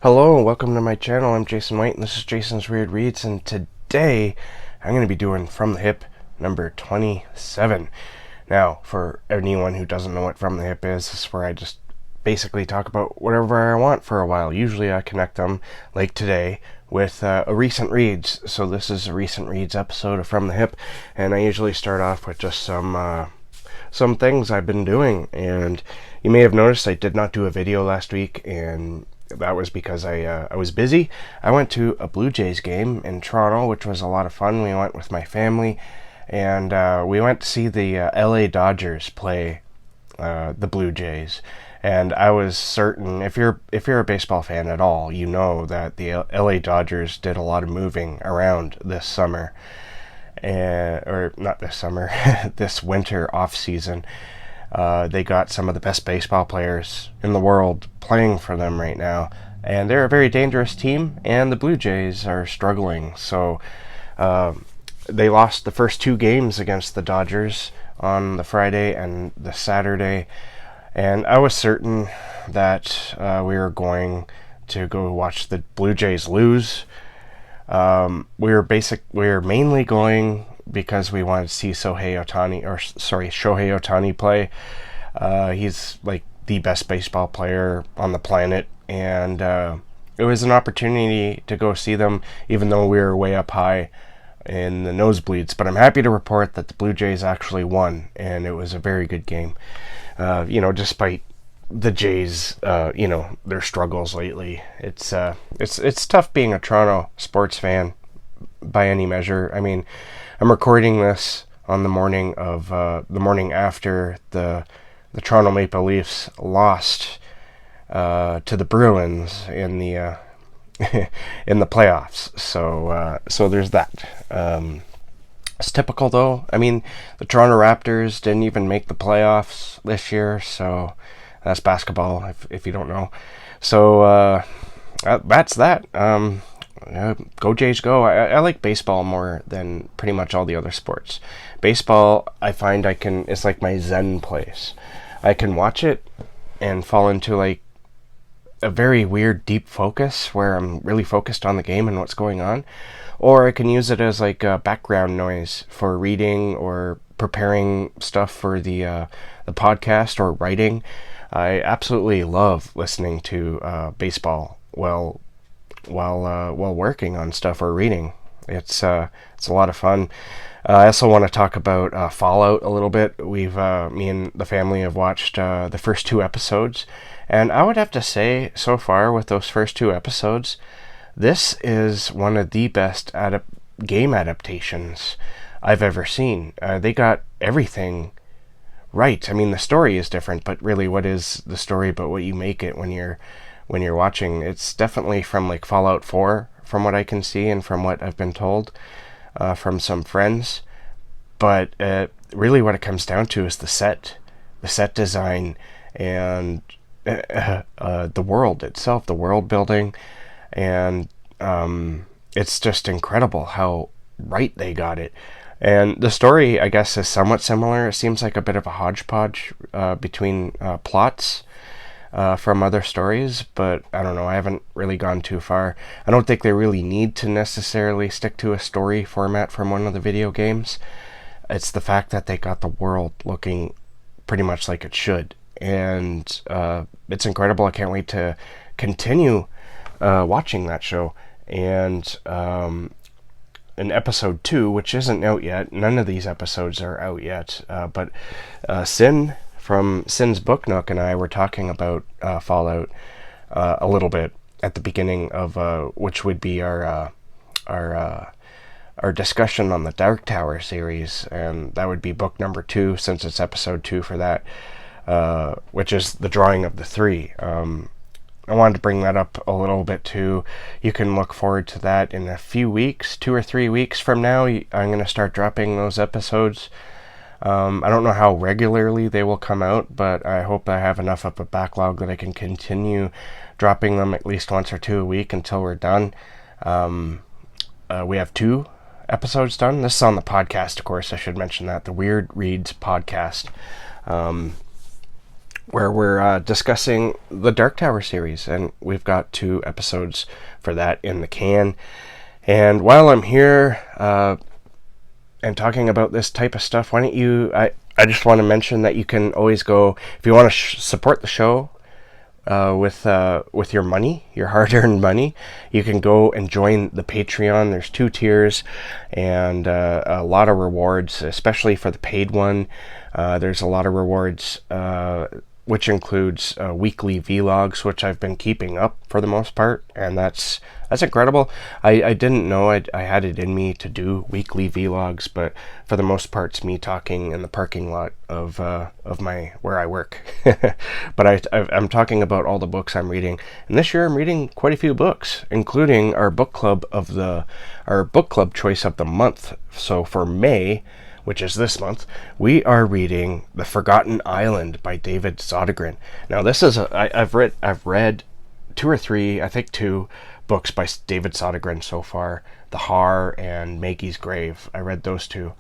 Hello and welcome to my channel. I'm Jason White and this is Jason's Weird Reads, and today I'm going to be doing From the Hip number 27. Now, for anyone who doesn't know what From the Hip is, this is where I just basically talk about whatever I want for a while. Usually I connect them, like today, with a recent reads. So this is a recent reads episode of From the Hip, and I usually start off with just some things I've been doing. And you may have noticed I did not do a video last week, and that was because I was busy. I went to a Blue Jays game in Toronto, which was a lot of fun. We went with my family, and we went to see the LA Dodgers play the Blue Jays. And I was certain, if you're a baseball fan at all, you know that the LA Dodgers did a lot of moving around this summer, or not this summer, this winter off season. They got some of the best baseball players in the world playing for them right now, and they're a very dangerous team, and the Blue Jays are struggling. So they lost the first two games against the Dodgers on the Friday and the Saturday, and I was certain that we were going to go watch the Blue Jays lose. We were mainly going because we wanted to see Shohei Ohtani play. He's like the best baseball player on the planet, and it was an opportunity to go see them, even though we were way up high in the nosebleeds. But I'm happy to report that the Blue Jays actually won, and it was a very good game. Despite the Jays, their struggles lately, it's tough being a Toronto sports fan by any measure. I mean, I'm recording this on the morning after the Toronto Maple Leafs lost to the Bruins in the in the playoffs. So there's that. It's typical though. I mean, the Toronto Raptors didn't even make the playoffs this year, so that's basketball if you don't know. So that's that. Go Jays go. I like baseball more than pretty much all the other sports. Baseball, I find it's like my zen place. I can watch it and fall into like a very weird deep focus where I'm really focused on the game and what's going on. Or I can use it as like a background noise for reading or preparing stuff for the podcast or writing. I absolutely love listening to baseball while working on stuff or reading. It's a lot of fun. I also want to talk about Fallout a little bit. Me and the family have watched the first two episodes, and I would have to say, so far with those first two episodes, this is one of the best game adaptations I've ever seen. They got everything right. I mean, the story is different, but really, what is the story but what you make it when you're watching? It's definitely from like Fallout 4, from what I can see and from what I've been told from some friends. But really what it comes down to is the set design, and the world itself, the world building, and it's just incredible how right they got it. And the story, I guess, is somewhat similar. It seems like a bit of a hodgepodge between plots from other stories, but I don't know, I haven't really gone too far. I don't think they really need to necessarily stick to a story format from one of the video games. It's the fact that they got the world looking pretty much like it should, and it's incredible. I can't wait to continue watching that show. And in episode 2, which isn't out yet, none of these episodes are out yet, but Sin from Sin's Book Nook and I were talking about Fallout a little bit at the beginning of which would be our discussion on the Dark Tower series, and that would be book number 2, since it's episode 2 for that, which is the drawing of the three. I wanted to bring that up a little bit too. You can look forward to that in a few weeks, 2 or 3 weeks from now. I'm going to start dropping those episodes. I don't know how regularly they will come out, but I hope I have enough of a backlog that I can continue dropping them at least once or two a week until we're done. We have 2 episodes done. This is on the podcast, of course. I should mention that, the Weird Reads podcast. where we're discussing the Dark Tower series, and we've got 2 episodes for that in the can. And while I'm here and talking about this type of stuff, why don't you... I just want to mention that you can always go, if you want to support the show with your money, your hard-earned money, you can go and join the Patreon. There's 2 tiers and a lot of rewards, especially for the paid one. There's a lot of rewards, which includes weekly vlogs, which I've been keeping up for the most part, and that's incredible. I didn't know I had it in me to do weekly vlogs, but for the most part, it's me talking in the parking lot of my where I work. But I'm talking about all the books I'm reading, and this year I'm reading quite a few books, including our book club choice of the month. So for May, which is this month, we are reading The Forgotten Island by David Sodergren. Now, this is I've read 2 or 3, I think 2 books by David Sodergren so far. The Har and Maggie's Grave. I read those 2,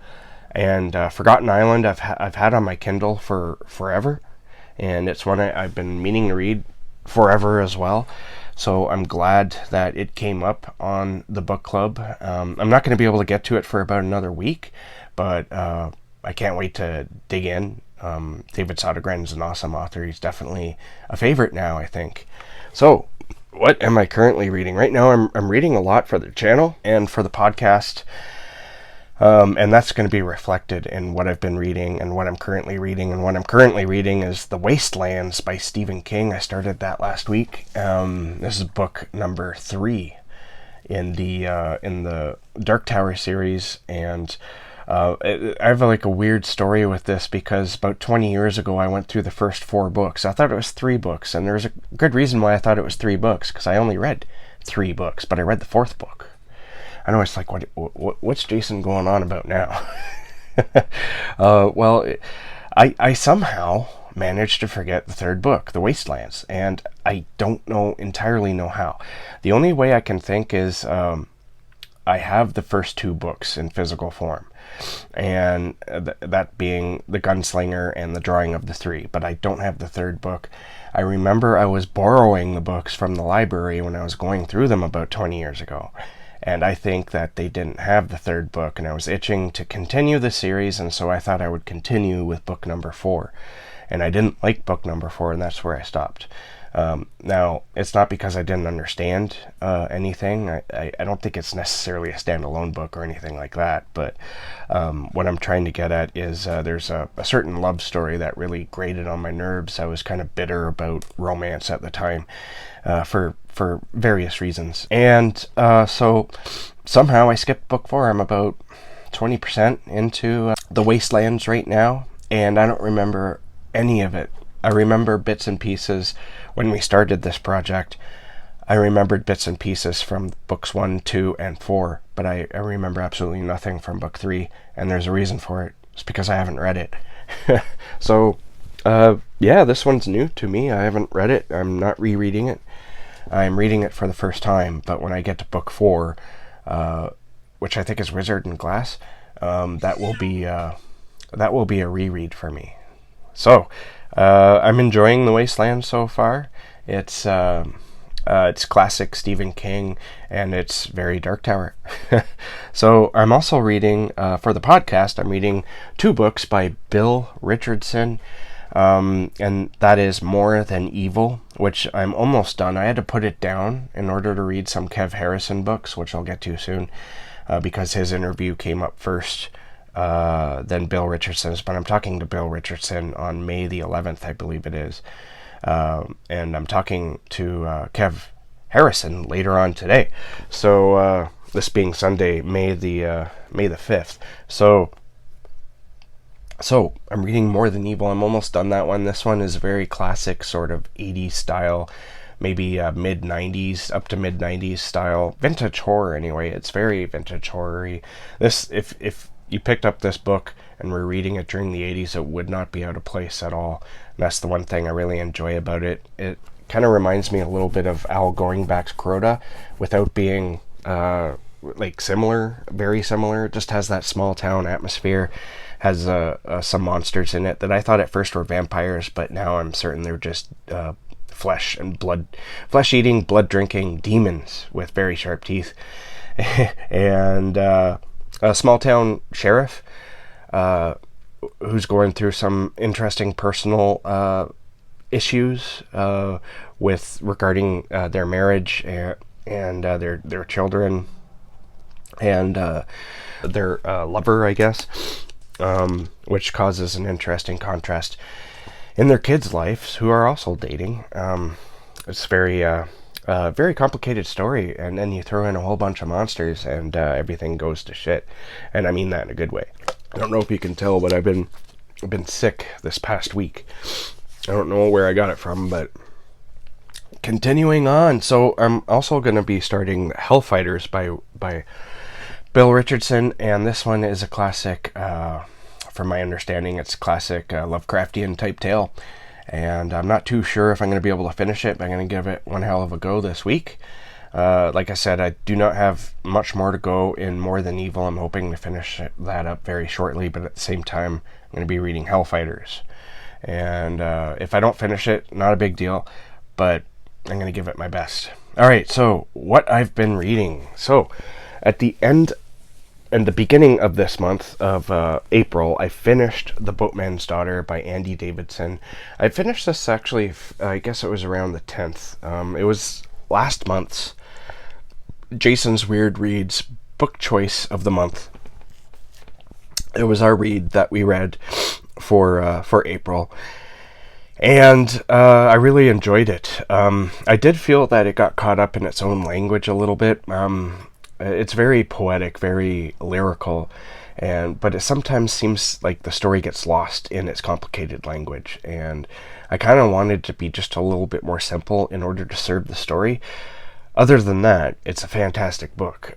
and Forgotten Island I've had on my Kindle for forever, and it's one I've been meaning to read forever as well. So I'm glad that it came up on the book club. I'm not going to be able to get to it for about another week, but I can't wait to dig in. David Sodergren is an awesome author. He's definitely a favorite now, I think. So, what am I currently reading? Right now, I'm reading a lot for the channel and for the podcast. And that's going to be reflected in what I've been reading and what I'm currently reading. And what I'm currently reading is The Wastelands by Stephen King. I started that last week. This is book number 3 in the Dark Tower series, and I have a weird story with this, because about 20 years ago I went through the first 4 books. I thought it was 3 books, and there's a good reason why I thought it was 3 books, because I only read 3 books, but I read the 4th book. I know it's like, what's Jason going on about now? I somehow managed to forget the 3rd book, The Wastelands, and I don't entirely know how. The only way I can think is I have the first 2 books in physical form, and that being The Gunslinger and The Drawing of the Three, but I don't have the 3rd book. I remember I was borrowing the books from the library when I was going through them about 20 years ago, and I think that they didn't have the 3rd book, and I was itching to continue the series, and so I thought I would continue with book number 4, and I didn't like book number 4, and that's where I stopped. Now, it's not because I didn't understand anything. I don't think it's necessarily a standalone book or anything like that, but what I'm trying to get at is there's a certain love story that really grated on my nerves. I was kind of bitter about romance at the time for various reasons. And so somehow I skipped book 4. I'm about 20% into The Wastelands right now, and I don't remember any of it. I remember bits and pieces when we started this project. I remembered bits and pieces from books 1, 2, and 4, but I remember absolutely nothing from book 3, and there's a reason for it. It's because I haven't read it. So, yeah, this one's new to me. I haven't read it. I'm not rereading it. I'm reading it for the first time, but when I get to book 4, which I think is Wizard and Glass, that will be a reread for me. So, I'm enjoying The Wasteland so far. It's classic Stephen King, and it's very Dark Tower. So I'm also reading, for the podcast, I'm reading 2 books by Bill Richardson, and that is More Than Evil, which I'm almost done. I had to put it down in order to read some Kev Harrison books, which I'll get to soon, because his interview came up first than Bill Richardson's, but I'm talking to Bill Richardson on May the 11th, I believe it is, and I'm talking to Kev Harrison later on today, so this being Sunday, May the 5th, so I'm reading More Than Evil. I'm almost done that one. This one is very classic, sort of 80s style, maybe mid-90s, up to mid-90s style, vintage horror anyway. It's very vintage horror-y. This, if you picked up this book and were reading it during the 80s, it would not be out of place at all. And that's the one thing I really enjoy about it. It kind of reminds me a little bit of Al Goringback's Crota, without being similar, very similar. It just has that small town atmosphere, has some monsters in it that I thought at first were vampires, but now I'm certain they're just flesh-eating, blood-drinking demons with very sharp teeth. And a small-town sheriff who's going through some interesting personal issues regarding their marriage and their children and their lover, I guess, which causes an interesting contrast in their kids' lives, who are also dating. It's very complicated story, and then you throw in a whole bunch of monsters, and everything goes to shit. And I mean that in a good way. I don't know if you can tell, but I've been sick this past week. I don't know where I got it from, but continuing on. So I'm also going to be starting Hellfighters by Bill Richardson, and this one is a classic. From my understanding, it's classic Lovecraftian type tale, and I'm not too sure if I'm going to be able to finish it, but I'm going to give it one hell of a go this week. Like I said, I do not have much more to go in More Than Evil. I'm hoping to finish that up very shortly, but at the same time, I'm going to be reading Hellfighters. And if I don't finish it, not a big deal, but I'm going to give it my best. Alright, so what I've been reading. So, at the beginning of this month of April, I finished The Boatman's Daughter by Andy Davidson. I finished this actually, I guess it was around the 10th. It was last month's Jason's Weird Reads book choice of the month. It was our read that we read for April, and I really enjoyed it. I did feel that it got caught up in its own language a little bit. It's very poetic, very lyrical, but it sometimes seems like the story gets lost in its complicated language, and I kind of wanted to be just a little bit more simple in order to serve the story. Other than that, it's a fantastic book.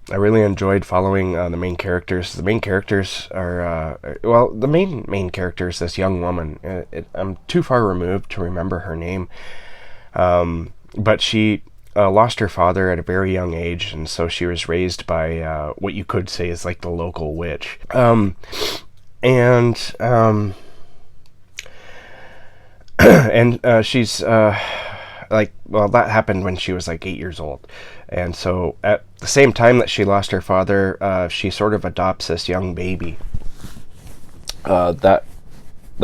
I really enjoyed following the main characters. The main characters are, the main character is this young woman. I'm too far removed to remember her name, but she lost her father at a very young age, and so she was raised by what you could say is like the local witch. She's that happened when she was like 8 years old, and so at the same time that she lost her father, she sort of adopts this young baby that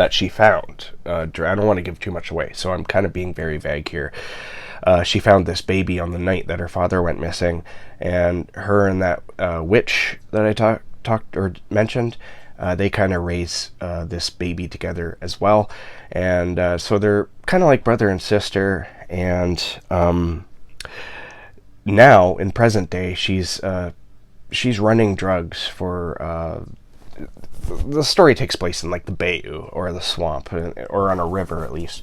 she found. I don't want to give too much away, so I'm kind of being very vague here. She found this baby on the night that her father went missing, and her and that witch that I mentioned, they kind of raise this baby together as well, and so they're kind of like brother and sister. And now in present day, she's running drugs for. The story takes place in like the bayou or the swamp, or on a river at least,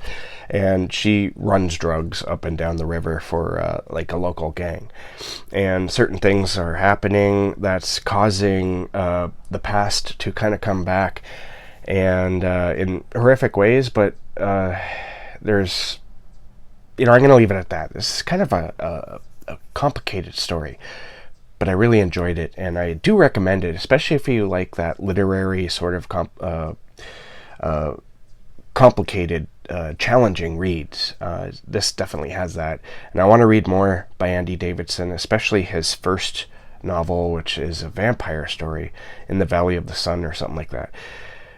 and she runs drugs up and down the river for like a local gang, and certain things are happening that's causing the past to kind of come back, and in horrific ways. But there's, I'm going to leave it at that. This is kind of a complicated story, but I really enjoyed it, and I do recommend it, especially if you like that literary sort of complicated, challenging reads. This definitely has that, and I want to read more by Andy Davidson, especially his first novel, which is a vampire story, In the Valley of the Sun or something like that.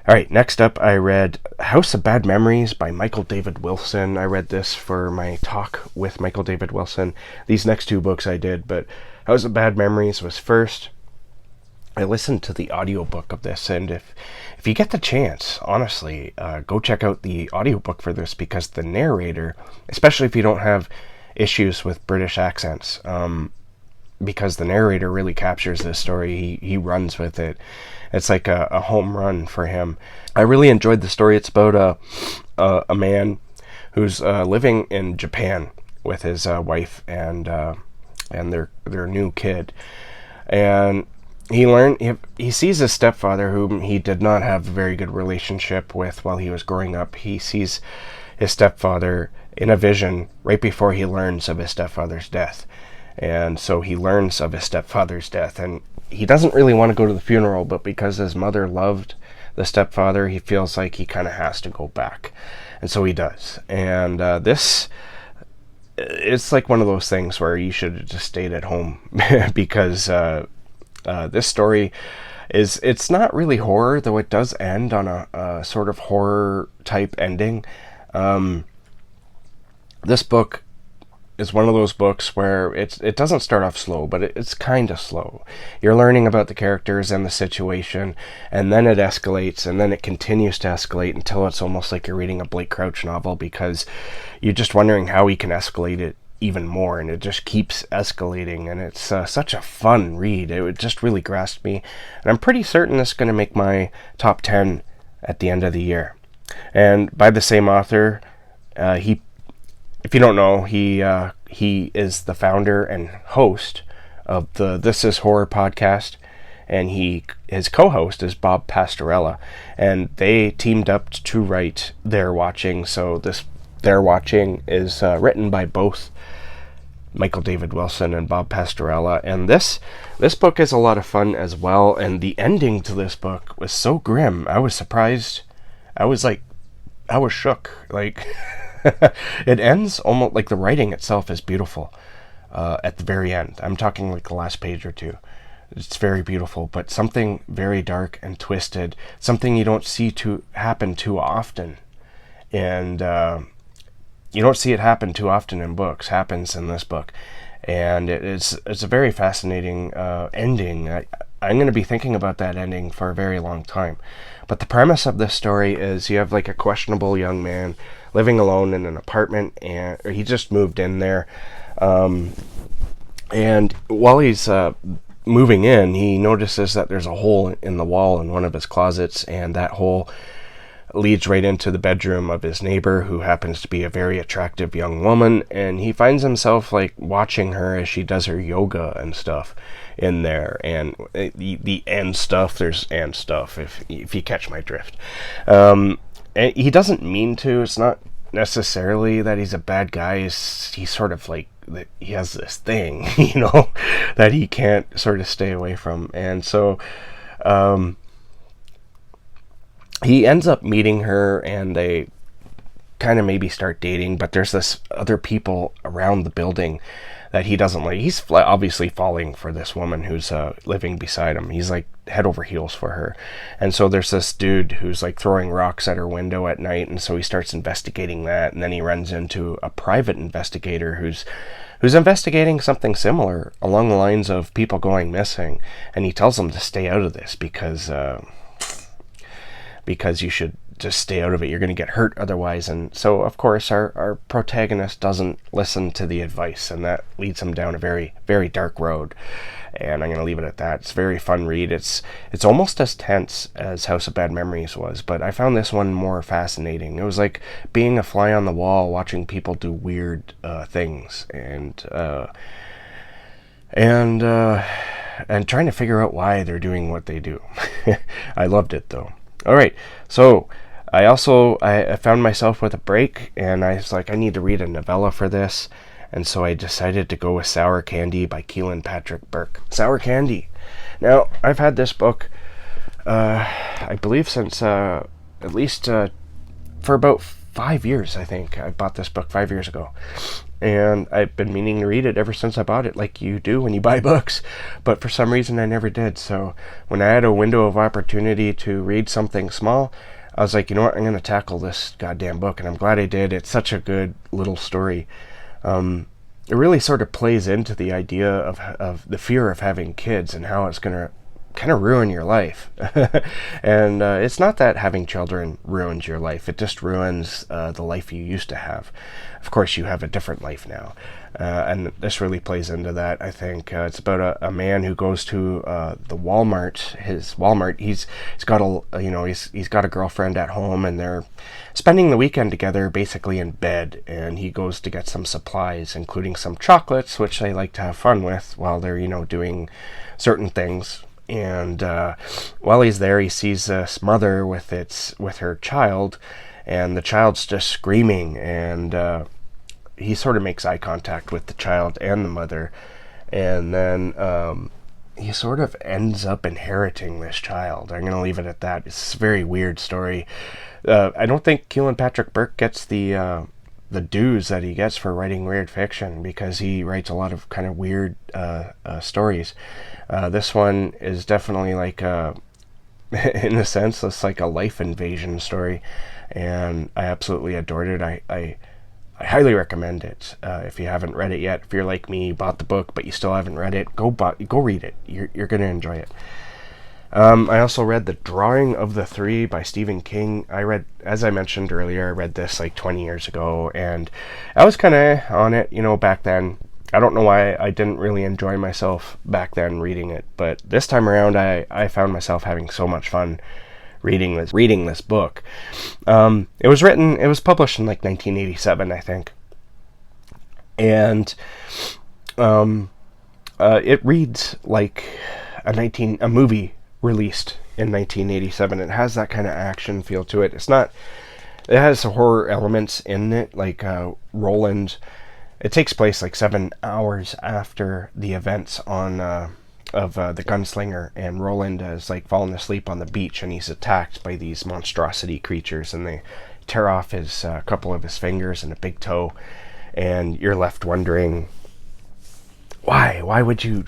Alright, next up I read House of Bad Memories by Michael David Wilson. I read this for my talk with Michael David Wilson. These next two books I did, but House of Bad Memories was first. I listened to the audiobook of this, and if you get the chance, honestly, go check out the audiobook for this, because the narrator, especially if you don't have issues with British accents, because the narrator really captures this story. He runs with it. It's like a home run for him. I really enjoyed the story. It's about a man who's living in Japan with his wife and their new kid, and he sees his stepfather, whom he did not have a very good relationship with while he was growing up. He sees his stepfather in a vision right before he learns of his stepfather's death, And so he learns of his stepfather's death, and he doesn't really want to go to the funeral, but because his mother loved the stepfather, he feels like he kind of has to go back. And so he does. And it's like one of those things where you should have just stayed at home because this story it's not really horror, though it does end on a sort of horror type ending. This book is one of those books where it doesn't start off slow, but it's kind of slow. You're learning about the characters and the situation, and then it escalates, and then it continues to escalate until it's almost like you're reading a Blake Crouch novel, because you're just wondering how he can escalate it even more, and it just keeps escalating, and it's such a fun read. It just really grasped me, and I'm pretty certain this is going to make my top 10 at the end of the year. And by the same author, if you don't know, he is the founder and host of the This Is Horror podcast, and his co-host is Bob Pastorella, and they teamed up to write They're Watching. So this They're Watching is written by both Michael David Wilson and Bob Pastorella, and this book is a lot of fun as well. And the ending to this book was so grim. I was surprised. I was shook. Like. It ends almost like the writing itself is beautiful at the very end. I'm talking like the last page or two. It's very beautiful, but something very dark and twisted, something you don't see happen too often. And you don't see it happen too often in books, happens in this book. And it's a very fascinating ending. I'm going to be thinking about that ending for a very long time. But the premise of this story is you have like a questionable young man living alone in an apartment, or he just moved in there. And while he's moving in, he notices that there's a hole in the wall in one of his closets, and that hole leads right into the bedroom of his neighbor, who happens to be a very attractive young woman, and he finds himself like watching her as she does her yoga and stuff in there. And the end stuff, there's end stuff, if you catch my drift. And he doesn't mean to. It's not necessarily that he's a bad guy. He's sort of like, he has this thing, that he can't sort of stay away from. And so he ends up meeting her, and they kind of maybe start dating, but there's this other people around the building that he doesn't like. He's obviously falling for this woman who's living beside him. He's like head over heels for her. And so there's this dude who's like throwing rocks at her window at night, and so he starts investigating that, and then he runs into a private investigator who's investigating something similar along the lines of people going missing, and he tells him to stay out of this because you should just stay out of it. You're going to get hurt otherwise. And so, of course, our protagonist doesn't listen to the advice, and that leads him down a very, very dark road. And I'm going to leave it at that. It's a very fun read. It's almost as tense as House of Bad Memories was, but I found this one more fascinating. It was like being a fly on the wall, watching people do weird things, and trying to figure out why they're doing what they do. I loved it, though. All right, so I found myself with a break, and I was like, I need to read a novella for this, and so I decided to go with Sour Candy by Keelan Patrick Burke. Sour Candy. Now, I've had this book, I believe since at least for about 5 years, I think. I bought this book 5 years ago, and I've been meaning to read it ever since I bought it, like you do when you buy books, but for some reason I never did. So when I had a window of opportunity to read something small, I was like, you know what, I'm going to tackle this goddamn book, and I'm glad I did. It's such a good little story. It really sort of plays into the idea of the fear of having kids and how it's going to kind of ruin your life. And it's not that having children ruins your life. It just ruins the life you used to have. Of course, you have a different life now. And this really plays into that, I think. It's about a man who goes to the Walmart. His Walmart. He's got a girlfriend at home, and they're spending the weekend together, basically in bed. And he goes to get some supplies, including some chocolates, which they like to have fun with while they're doing certain things. And while he's there, he sees this mother with her child, and the child's just screaming, and he sort of makes eye contact with the child and the mother, and then he sort of ends up inheriting this child. I'm going to leave it at that. It's a very weird story. I don't think Keelan Patrick Burke gets the dues that he gets for writing weird fiction, because he writes a lot of kind of weird stories. This one is definitely like in a sense, it's like a life invasion story, and I absolutely adored it. I highly recommend it. If you haven't read it yet, if you're like me, you bought the book but you still haven't read it, go read it. You're going to enjoy it. I also read The Drawing of the Three by Stephen King. As I mentioned earlier, I read this like 20 years ago, and I was kind of on it, back then. I don't know why I didn't really enjoy myself back then reading it, but this time around I found myself having so much fun reading this book. It was published in like 1987, I think. And it reads like a movie released in 1987. It has that kind of action feel to it. It has horror elements in it, like Roland. It takes place like 7 hours after the events of the gunslinger, and Roland has like fallen asleep on the beach, and he's attacked by these monstrosity creatures, and they tear off his couple of his fingers and a big toe, and you're left wondering, why would you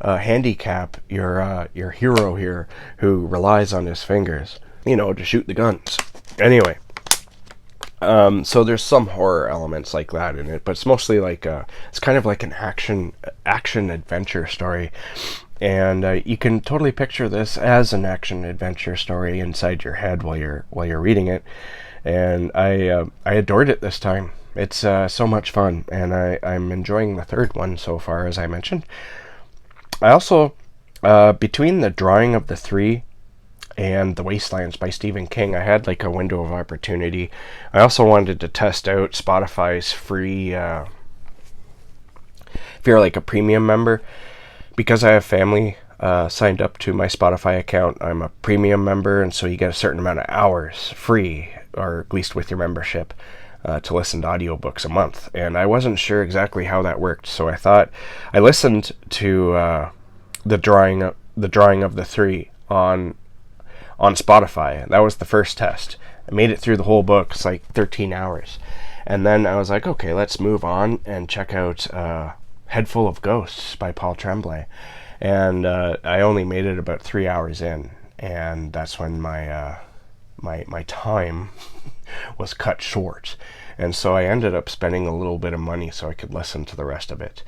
handicap your hero here, who relies on his fingers, to shoot the guns. Anyway. So there's some horror elements like that in it, but it's mostly like it's kind of like an action adventure story, and you can totally picture this as an action adventure story inside your head while you're reading it. And I adored it this time. It's so much fun, and I'm enjoying the third one so far, as I mentioned. I also between The Drawing of the Three and The Wastelands by Stephen King, I had like a window of opportunity. I also wanted to test out Spotify's free, if you're like a premium member, because I have family signed up to my Spotify account. I'm a premium member, and so you get a certain amount of hours free, or at least with your membership, to listen to audiobooks a month. And I wasn't sure exactly how that worked, so I listened to the drawing of the Three on Spotify. That was the first test. I made it through the whole book. It's like 13 hours. And then I was like, okay, let's move on and check out Head Full of Ghosts by Paul Tremblay. And I only made it about 3 hours in, and that's when my time was cut short. And so I ended up spending a little bit of money so I could listen to the rest of it.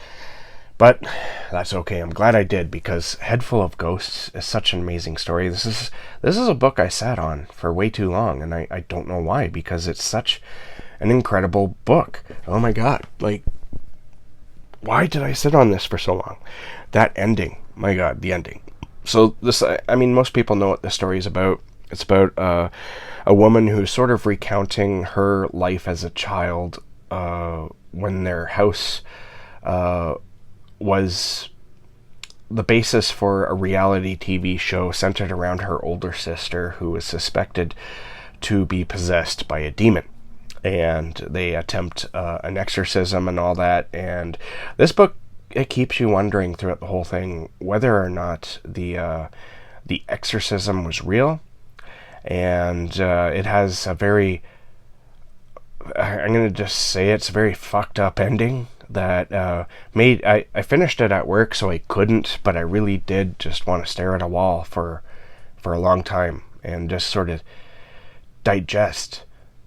But that's okay. I'm glad I did, because Head Full of Ghosts is such an amazing story. This is a book I sat on for way too long, and I don't know why, because it's such an incredible book. Oh my god. Like, why did I sit on this for so long? That ending. My god, the ending. So this, I mean, most people know what this story is about. It's about a woman who's sort of recounting her life as a child when their house was the basis for a reality TV show centered around her older sister, who is suspected to be possessed by a demon. And they attempt an exorcism and all that. And this book, it keeps you wondering throughout the whole thing whether or not the exorcism was real. And it has a very, I'm going to just say it's a very fucked up ending that I finished it at work, so I couldn't, but I really did just want to stare at a wall for a long time and just sort of digest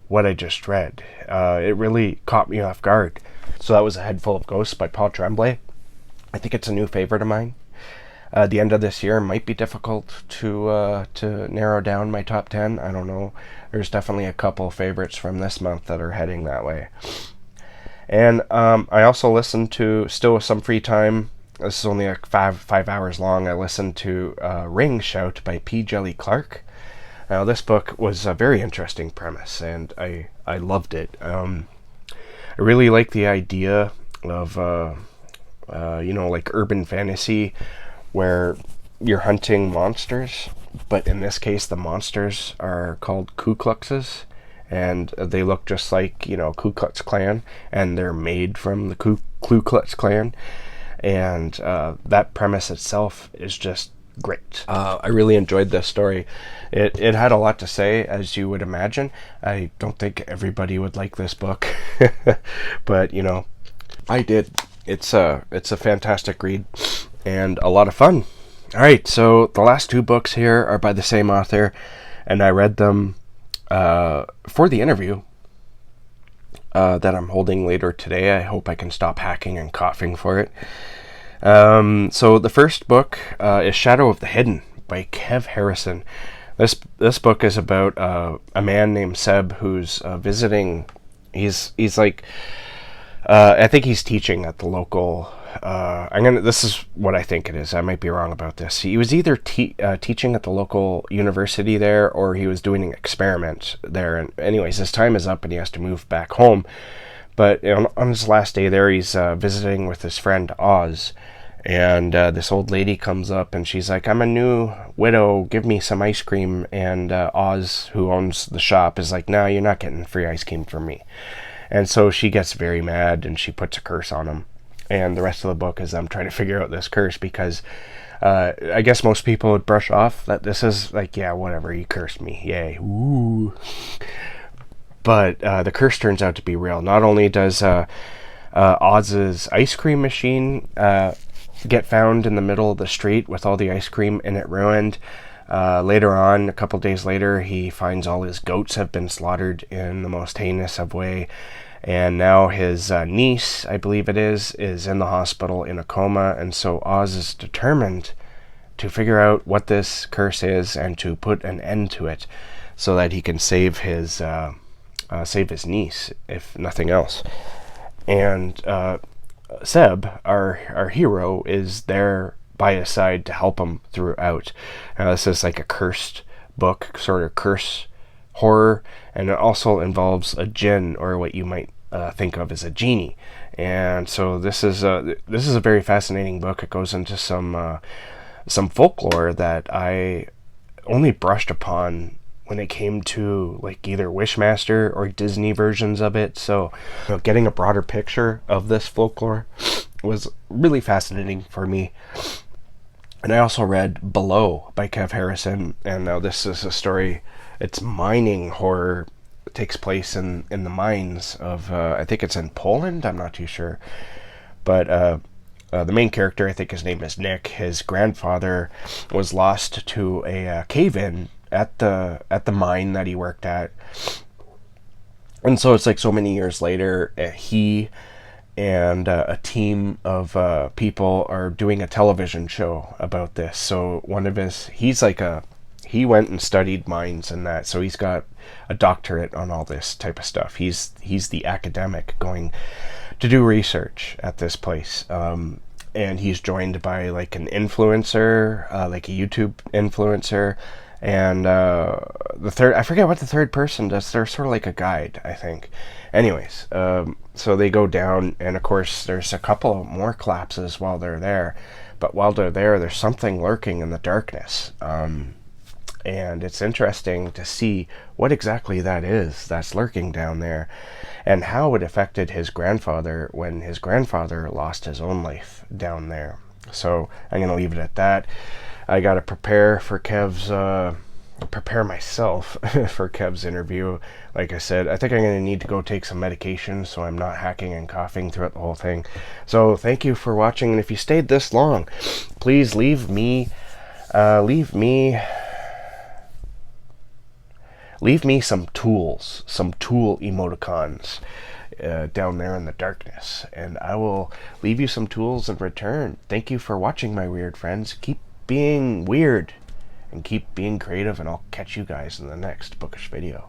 what I just read. It really caught me off guard. So that was A Head Full of Ghosts by Paul Tremblay. I think it's a new favorite of mine. The end of this year might be difficult to narrow down my top 10. I don't know. There's definitely a couple favorites from this month that are heading that way. And I also listened to, still with some free time, this is only like five hours long, I listened to Ring Shout by P. Jelly Clark. Now, this book was a very interesting premise, and I loved it. I really like the idea of, like urban fantasy, where you're hunting monsters, but in this case, the monsters are called Ku Kluxes, and they look just like, you know, Ku Klux Klan, and they're made from the Ku Klux Klan, and that premise itself is just great. I really enjoyed this story. It had a lot to say, as you would imagine. I don't think everybody would like this book, but you know, I did. It's a fantastic read and a lot of fun. All right, so the last two books here are by the same author, and I read them for the interview that I'm holding later today. I hope I can stop hacking and coughing for it. So the first book is Shadow of the Hidden by Kev Harrison. This book is about a man named Seb who's visiting. He's like, I think he's teaching at the local. This is what I think it is. I might be wrong about this. He was either teaching at the local university there, or he was doing an experiment there. And anyways, his time is up and he has to move back home. But on his last day there, he's visiting with his friend Oz. And this old lady comes up and she's like, "I'm a new widow, give me some ice cream." And Oz, who owns the shop, is like, "No, you're not getting free ice cream from me." And so she gets very mad and she puts a curse on him. And the rest of the book is them trying to figure out this curse, because I guess most people would brush off that this is like, yeah, whatever, you cursed me, yay, ooh. But the curse turns out to be real. Not only does Oz's ice cream machine get found in the middle of the street with all the ice cream in it ruined, later on, a couple days later, he finds all his goats have been slaughtered in the most heinous of way. And now his niece, I believe it is in the hospital in a coma. And so Oz is determined to figure out what this curse is and to put an end to it, so that he can save his niece, if nothing else. And Seb, our hero, is there by his side to help him throughout. Now, this is like a cursed book, sort of curse horror, and it also involves a jinn, or what you might think of as a genie. And so this is a very fascinating book. It goes into some folklore that I only brushed upon when it came to like either Wishmaster or Disney versions of it. So getting a broader picture of this folklore was really fascinating for me. And I also read Below by Kev Harrison, and now this is a story. It's mining horror. It takes place in the mines of, I think it's in Poland, I'm not too sure. But the main character, I think his name is Nick, his grandfather was lost to a cave-in at the mine that he worked at. And so it's like so many years later, he and a team of people are doing a television show about this. So he went and studied mines and that, so he's got a doctorate on all this type of stuff. He's the academic going to do research at this place, and he's joined by like an influencer, like a YouTube influencer, and the third, I forget what the third person does. They're sort of like a guide, I think. Anyways, so they go down, and of course there's a couple more collapses while they're there. But while they're there, there's something lurking in the darkness. And it's interesting to see what exactly that is that's lurking down there, and how it affected his grandfather when his grandfather lost his own life down there. So I'm going to leave it at that. I got to prepare myself for Kev's interview. Like I said, I think I'm going to need to go take some medication so I'm not hacking and coughing throughout the whole thing. So thank you for watching, and if you stayed this long, please leave me some tools, some tool emoticons down there in the darkness, and I will leave you some tools in return. Thank you for watching, my weird friends. Keep being weird and keep being creative, and I'll catch you guys in the next bookish video.